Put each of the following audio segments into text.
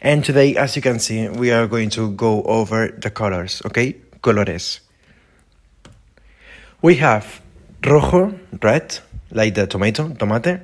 And today, as you can see, we are going to go over the colors, okay? Colores. We have rojo, red, like the tomato, tomate.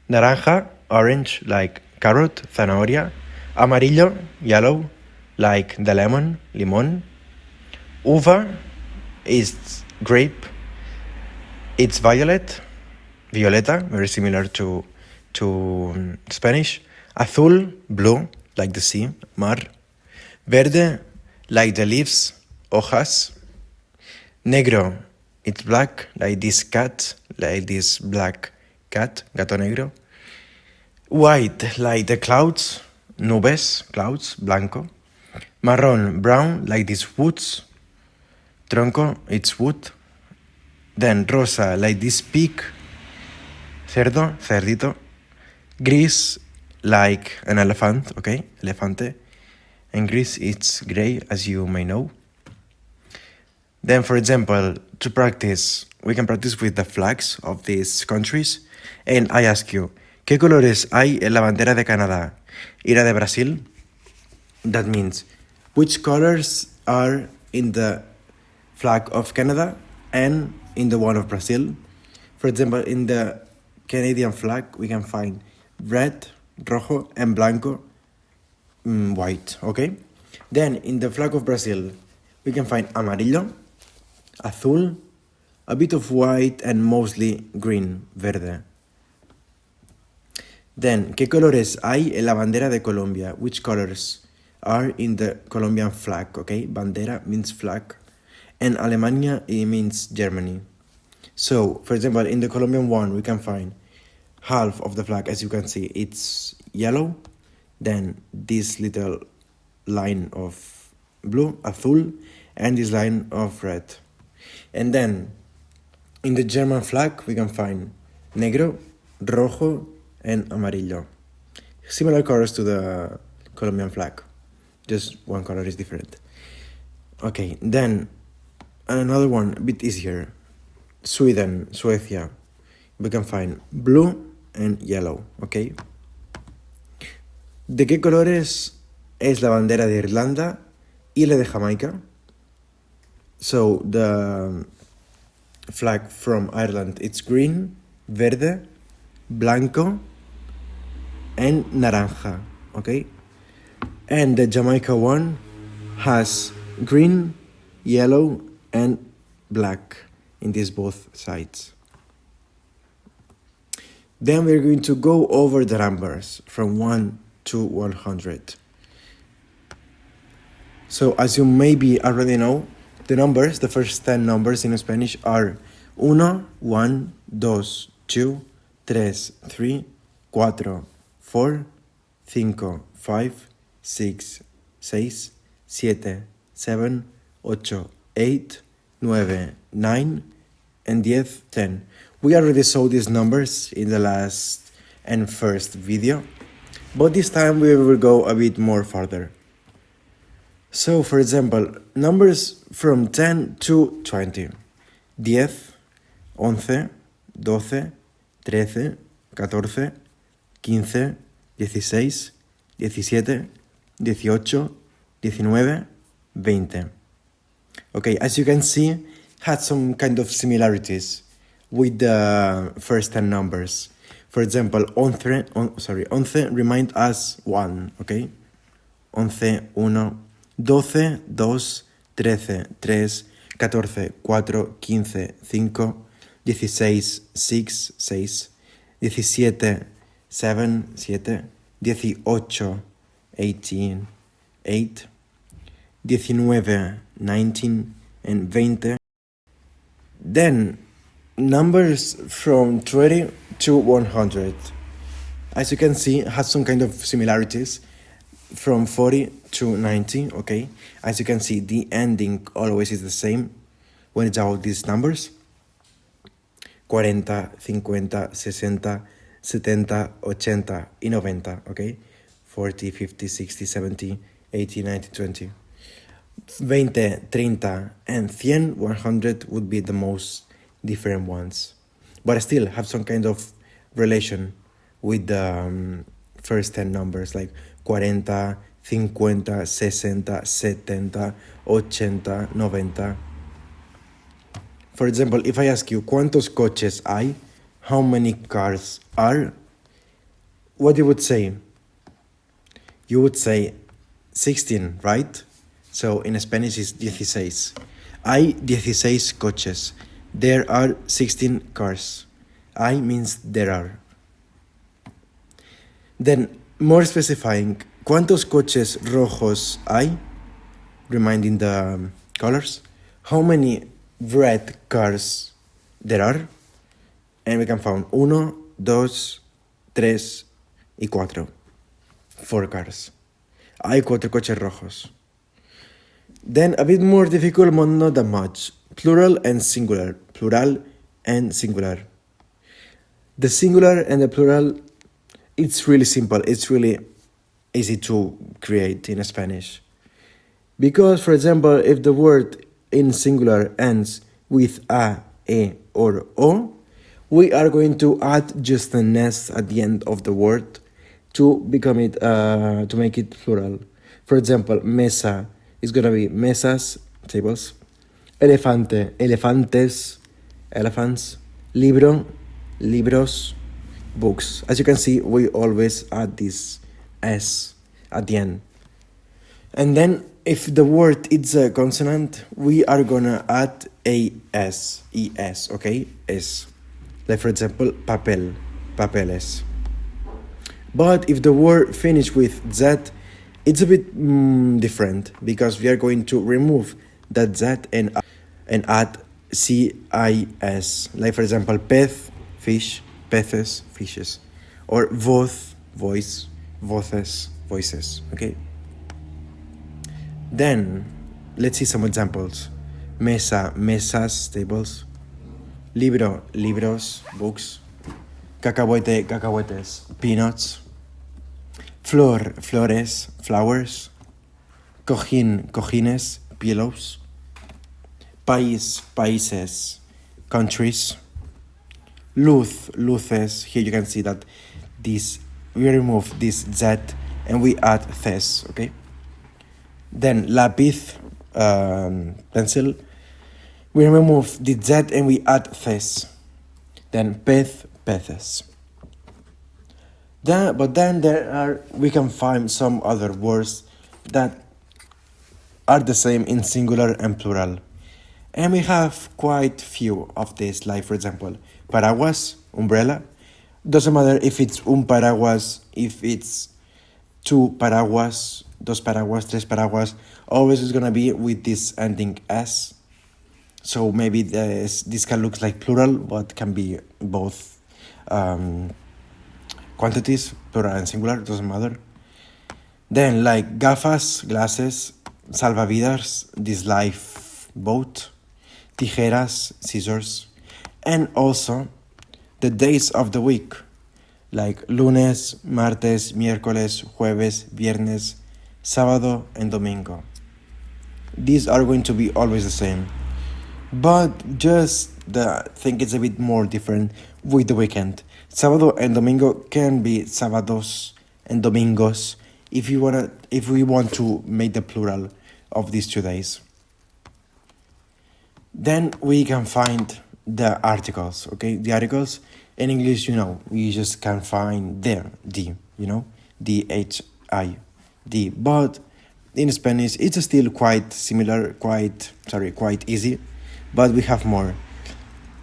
Naranja, orange, like carrot, zanahoria. Amarillo, yellow, like the lemon, limón. Uva is grape. It's violet, violeta, very similar to Spanish. Azul, blue, like the sea, mar. Verde, like the leaves, hojas. Negro, it's black, like this cat, like this black cat, gato negro. White, like the clouds, nubes, clouds, blanco. Marrón, brown, like these woods. Tronco, it's wood. Then rosa, like this pig. Cerdo, cerdito. Gris, like an elephant, okay? Elefante. And gris, it's gray, as you may know. Then, for example, to practice, we can practice with the flags of these countries. And I ask you, ¿qué colores hay en la bandera de Canadá y la de Brasil? That means, which colors are in the flag of Canada and in the one of Brazil? For example, in the Canadian flag, we can find red, rojo, and blanco, white, okay? Then, in the flag of Brazil, we can find amarillo, azul, a bit of white, and mostly green, verde. Then, ¿qué colores hay en la bandera de Colombia? Which colors are in the Colombian flag, okay? Bandera means flag, and Alemania, it means Germany. So, for example, in the Colombian one, we can find half of the flag, as you can see, it's yellow, then this little line of blue, azul, and this line of red. And then, in the German flag, we can find negro, rojo, and amarillo. Similar colors to the Colombian flag, just one color is different. Okay, then another one, a bit easier. Sweden, Suecia, we can find blue and yellow, okay? ¿De qué colores es la bandera de Irlanda y la de Jamaica? So, the flag from Ireland, it's green, verde, blanco, and naranja, okay? And the Jamaica one has green, yellow, and black in these both sides. Then we're going to go over the numbers from 1 to 100. So as you maybe already know, the numbers, the first 10 numbers in Spanish are 1, 1, 2, 2, 3, 3, 4, 4, 5, 5, 6, 6, 7, 7, 8, 8, 9, 9, and 10, 10. We already saw these numbers in the last and first video, but this time we will go a bit more further. So, for example, numbers from 10 to 20. 10, 11, 12, 13, 14, 15, 16, 17, 18, 19, 20. Okay, as you can see, had some kind of similarities with the first 10 numbers. For example, 11 remind us 1, okay? 11, 1, 12, 2, 13, 3, 14, 4, 15, 5, 16, 6, 6, 17, 7, 7, 18, 18, 8, 19, 19, and 20. Then, numbers from 20 to 100. As you can see, has some kind of similarities from 40 to 90, okay? As you can see, the ending always is the same when it's about these numbers. 40, 50, 60, 70, 80, y 90, okay? 40, 50, 60, 70, 80, 90, 20. 20, 30, and 100, 100 would be the most different ones. But I still have some kind of relation with the first 10 numbers, like 40, 50, 60, 70, 80, 90. For example, if I ask you, ¿cuántos coches hay? How many cars are? What you would say? You would say 16, right? So in Spanish it's 16. Hay 16 coches. There are 16 cars. Hay means there are. Then, more specifying, ¿cuántos coches rojos hay? Reminding the colors. How many red cars there are? And we can find 1, 2, 3 y 4. 4 cars. Hay 4 coches rojos. Then a bit more difficult, but not that much. Plural and singular. Plural and singular. The singular and the plural, it's really simple. It's really easy to create in Spanish. Because, for example, if the word in singular ends with a, e, or o, we are going to add just an s at the end of the word to become it, to make it plural. For example, mesa is gonna be mesas, tables. Elefante, elefantes, elephants. Libro, libros, books. As you can see, we always add this s at the end. And then if the word is a consonant, we are gonna add a s, es, okay? S. Like for example, papel, papeles. But if the word finish with z, it's a bit different because we are going to remove that z and add cis. Like for example, pez, fish, peces, fishes. Or voz, voice, voces, voices, okay? Then, let's see some examples. Mesa, mesas, tables. Libro, libros, books. Cacahuete, cacahuetes, peanuts. Flor, flores, flowers. Cojín, cojines, pillows. País, países, countries. Luz, luces. Here you can see that we remove this z and we add thes, okay? Then lápiz, pencil. We remove the z and we add thes. Then pez, peces. But then we can find some other words that are the same in singular and plural. And we have quite few of these, like for example, paraguas, umbrella. Doesn't matter if it's un paraguas, if it's two paraguas, dos paraguas, tres paraguas, always is gonna be with this ending s. So maybe this can look like plural, but can be both quantities, plural and singular, doesn't matter. Then like gafas, glasses, salvavidas, this life boat, tijeras, scissors, and also the days of the week, like lunes, martes, miércoles, jueves, viernes, sábado, and domingo. These are going to be always the same, but just the thing is a bit more different with the weekend. Sábado and domingo can be sábados and domingos if we want to make the plural of these 2 days. Then we can find the articles, okay? The articles in English, we just can find the, D-H-I-D. But in Spanish, it's still quite similar, quite easy, but we have more.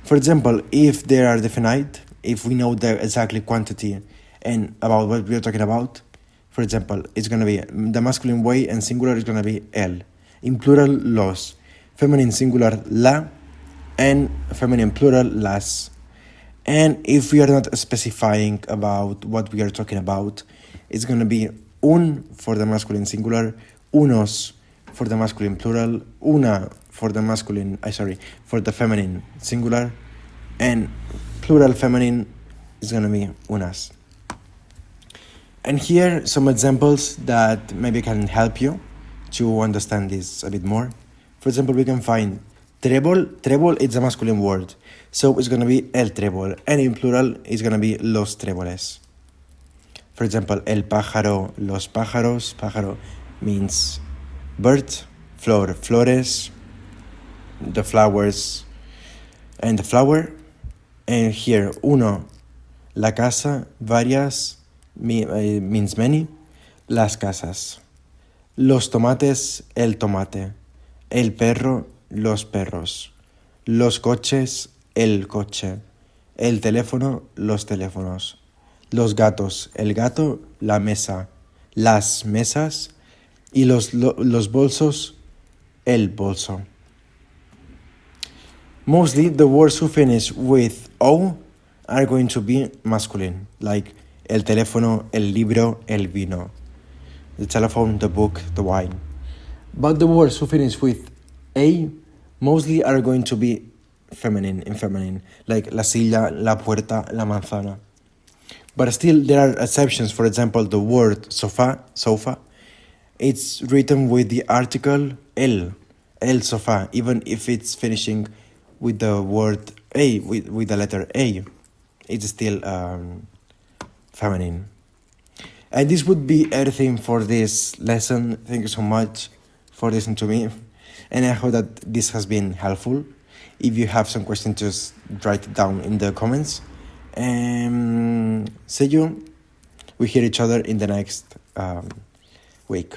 For example, if they are definite, if we know the exactly quantity and about what we are talking about, for example, it's going to be the masculine way and singular is going to be el. In plural, los. Feminine singular, la. And feminine plural, las. And if we are not specifying about what we are talking about, it's going to be un for the masculine singular, unos for the masculine plural, una for the feminine singular, and plural feminine is going to be unas. And here some examples that maybe can help you to understand this a bit more. For example, we can find trébol. Trébol is a masculine word, so it's going to be el trébol, and in plural it's going to be los tréboles. For example, el pájaro, los pájaros. Pájaro means bird. Flor, flores. The flowers and the flower. And here, uno, la casa. Varias means many. Las casas. Los tomates, el tomate. El perro, los perros. Los coches, el coche. El teléfono, los teléfonos. Los gatos, el gato, la mesa. Las mesas. Y los bolsos, el bolso. Mostly the words who finish with O are going to be masculine, like el teléfono, el libro, el vino. The telephone, the book, the wine. But the words who finish with A mostly are going to be feminine, like la silla, la puerta, la manzana. But still there are exceptions. For example, the word sofa, it's written with the article el sofá, even if it's finishing with the word A, with the letter A. It's still feminine. And this would be everything for this lesson. Thank you so much for listening to me. And I hope that this has been helpful. If you have some questions, just write it down in the comments. And see you. We hear each other in the next week.